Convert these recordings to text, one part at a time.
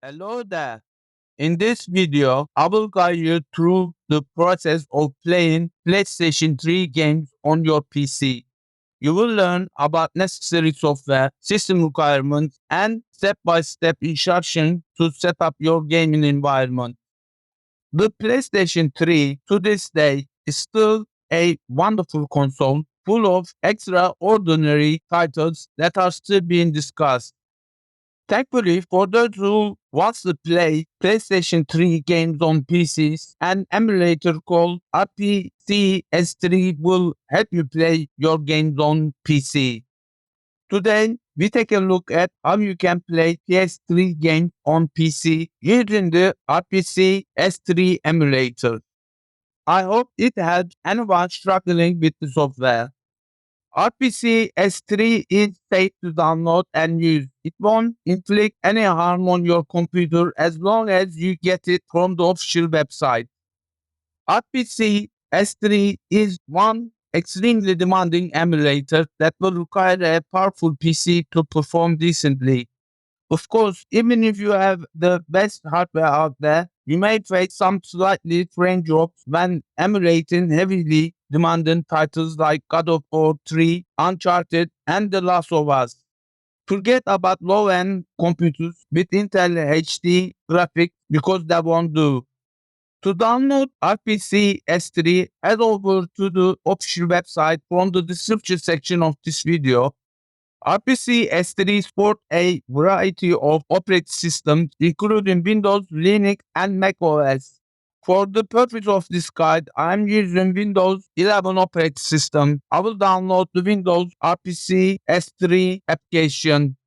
Hello there. In this video, I will guide you through the process of playing PlayStation 3 games on your PC. You will learn about necessary software, system requirements, and step-by-step instructions to set up your gaming environment. The PlayStation 3 to this day is still a wonderful console full of extraordinary titles that are still being discussed. Thankfully, for those who wants to play PlayStation 3 games on PCs, an emulator called RPCS3 will help you play your games on PC. Today, we take a look at how you can play PS3 games on PC using the RPC S3 emulator. I hope it helps anyone struggling with the software. RPC S3 is safe to download and use. It won't inflict any harm on your computer as long as you get it from the official website. RPC S3 is one extremely demanding emulator that will require a powerful PC to perform decently. Of course, even if you have the best hardware out there, you may face some slightly strange drops when emulating heavily demanding titles like God of War 3, Uncharted, and The Last of Us. Forget about low-end computers with Intel HD graphics because they won't do. To download RPC S3, head over to the official website from the description section of this video. RPC S3 supports a variety of operating systems, including Windows, Linux, and Mac OS. For the purpose of this guide, I am using Windows 11 operating system. I will download the Windows RPC S3 application.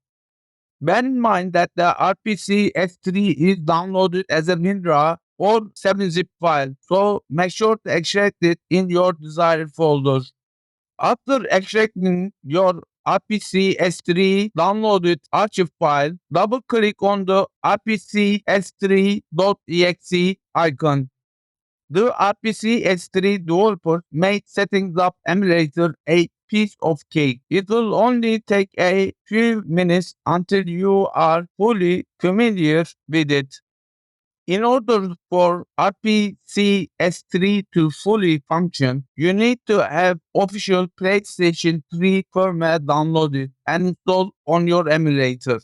Bear in mind that the RPC S3 is downloaded as a WinRAR or 7-zip file, so make sure to extract it in your desired folder. After extracting your RPC S3 downloaded archive file, double-click on the RPC S3.exe icon. The RPC S3 developer made setting up emulator a piece of cake. It will only take a few minutes until you are fully familiar with it. In order for RPC S3 to fully function, you need to have official PlayStation 3 firmware downloaded and installed on your emulator.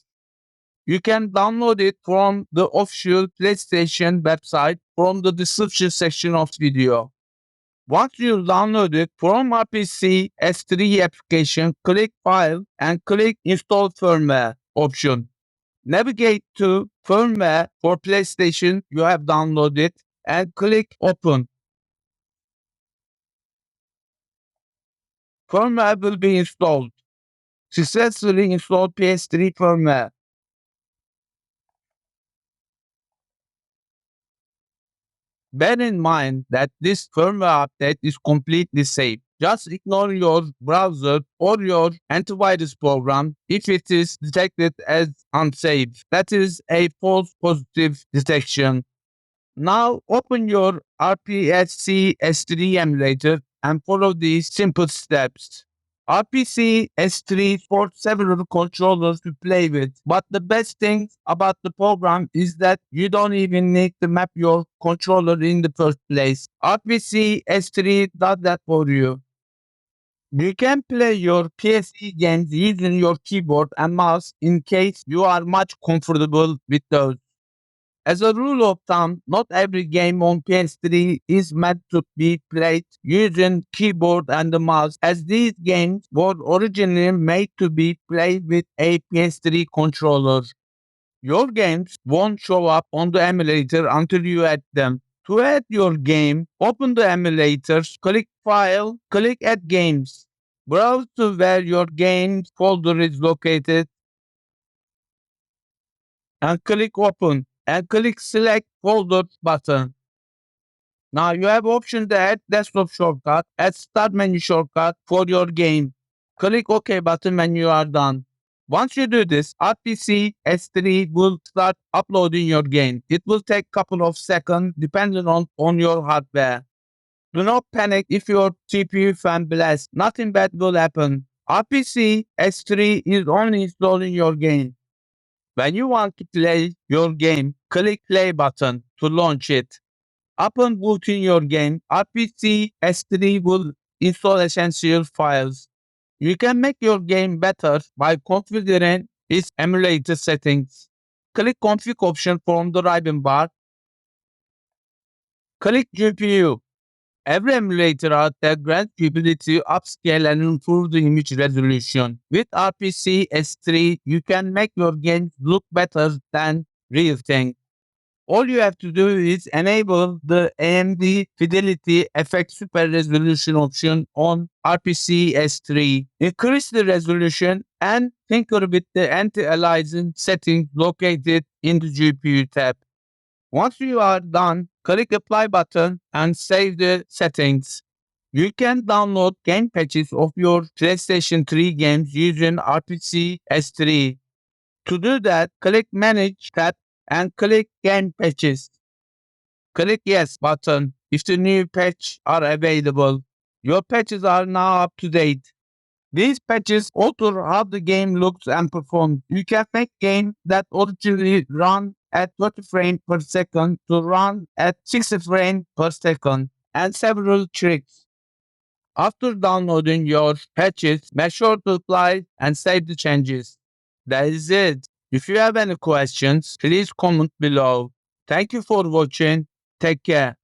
You can download it from the official PlayStation website from the description section of the video. Once you download it from RPC S3 application, click File and click Install Firmware option. Navigate to firmware for PlayStation you have downloaded and click Open. Firmware will be installed. Successfully install PS3 firmware. Bear in mind that this firmware update is completely safe. Just ignore your browser or your antivirus program if it is detected as unsafe. That is a false positive detection. Now open your RPC S3 emulator and follow these simple steps. RPC S3 supports several controllers to play with, but the best thing about the program is that you don't even need to map your controller in the first place. RPC S3 does that for you. You can play your PC games using your keyboard and mouse in case you are much comfortable with those. As a rule of thumb, not every game on PS3 is meant to be played using keyboard and the mouse, as these games were originally made to be played with a PS3 controller. Your games won't show up on the emulator until you add them. To add your game, open the emulator, click File, click Add Games. Browse to where your games folder is located and click Open and click Select Folder button. Now you have option to add desktop shortcut, add start menu shortcut for your game. Click OK button when you are done. Once you do this, RPC S3 will start uploading your game. It will take a couple of seconds depending on your hardware. Do not panic if your CPU fan blasts. Nothing bad will happen. RPC S3 is only installing your game. When you want to play your game, click play button to launch it. Upon booting your game, RPC S3 will install essential files. You can make your game better by configuring its emulator settings. Click config option from the ribbon bar. Click GPU. Every emulator out there grants the ability to upscale and improve the image resolution. With RPC S3, you can make your games look better than real things. All you have to do is enable the AMD Fidelity FX Super Resolution option on RPC S3. Increase the resolution and tinker with the anti-aliasing settings located in the GPU tab. Once you are done, click apply button and save the settings. You can download game patches of your PlayStation 3 games using RPC S3. To do that, click manage tab and click game patches. Click yes button if the new patch are available. Your patches are now up to date. These patches alter how the game looks and performs. You can make games that originally run at 30 frames per second to run at 60 frames per second, and several tricks. After downloading your patches, make sure to apply and save the changes. That is it. If you have any questions, please comment below. Thank you for watching. Take care.